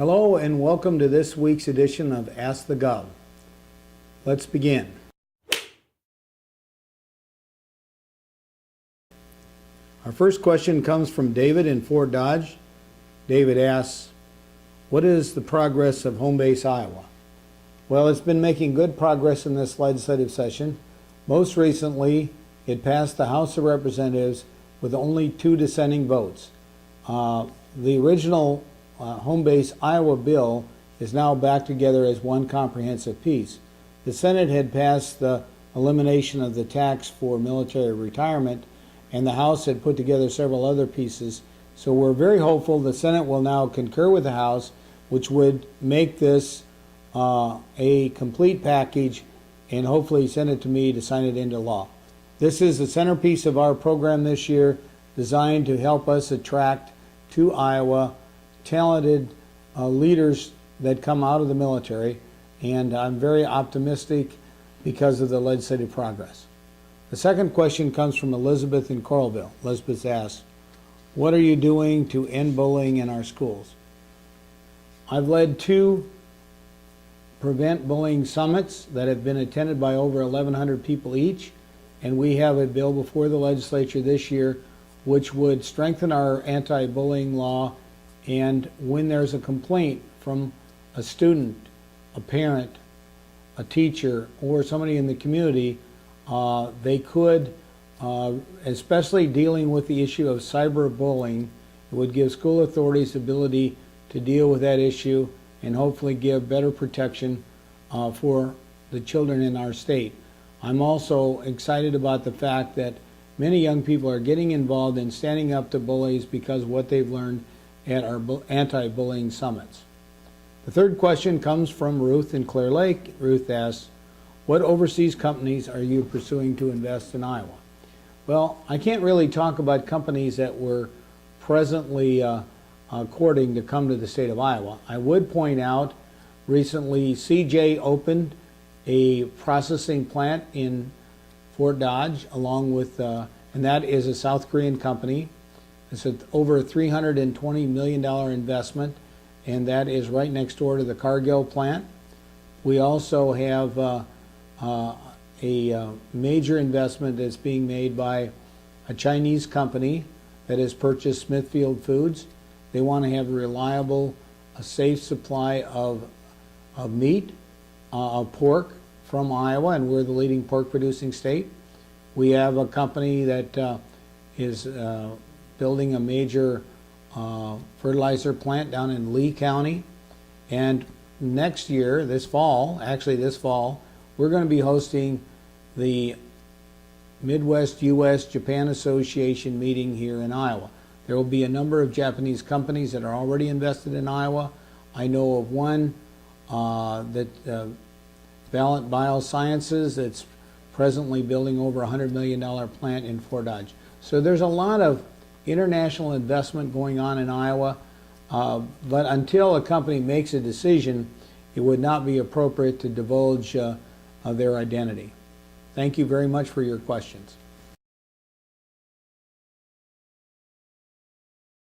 Hello and welcome to this week's edition of Ask the Gov. Let's begin. Our first question comes from David in Fort Dodge. David asks, what is the progress of Home Base Iowa? Well, it's been making good progress in this legislative session. Most recently, it passed the House of Representatives with only 2 dissenting votes. The original Home Base Iowa bill is now back together as one comprehensive piece. The Senate had passed the elimination of the tax for military retirement, and the House had put together several other pieces. So we're very hopeful the Senate will now concur with the House, which would make this a complete package and hopefully send it to me to sign it into law. This is the centerpiece of our program this year, designed to help us attract to Iowa talented leaders that come out of the military, and I'm very optimistic because of the legislative progress. The second question comes from Elizabeth in Coralville. Elizabeth asks, what are you doing to end bullying in our schools? I've led 2 Prevent Bullying Summits that have been attended by over 1,100 people each, and we have a bill before the legislature this year which would strengthen our anti-bullying law. And when there's a complaint from a student, a parent, a teacher, or somebody in the community, they could, especially dealing with the issue of cyberbullying, it would give school authorities the ability to deal with that issue and hopefully give better protection for the children in our state. I'm also excited about the fact that many young people are getting involved in standing up to bullies because of what they've learned at our anti-bullying summits. The third question comes from Ruth in Clear Lake. Ruth asks, what overseas companies are you pursuing to invest in Iowa? Well, I can't really talk about companies that we're presently courting to come to the state of Iowa. I would point out recently CJ opened a processing plant in Fort Dodge along with, and that is a South Korean company. It's over a $320 million investment, and that is right next door to the Cargill plant. We also have a major investment that's being made by a Chinese company that has purchased Smithfield Foods. They want to have a reliable, a safe supply of meat, of pork from Iowa, and we're the leading pork producing state. We have a company that is building a major fertilizer plant down in Lee County. And next year, this fall, we're going to be hosting the Midwest U.S. Japan Association meeting here in Iowa. There will be a number of Japanese companies that are already invested in Iowa. I know of one Valiant Biosciences that's presently building over a $100 million plant in Fort Dodge. So there's a lot of international investment going on in Iowa, but until a company makes a decision, it would not be appropriate to divulge their identity. Thank you very much for your questions.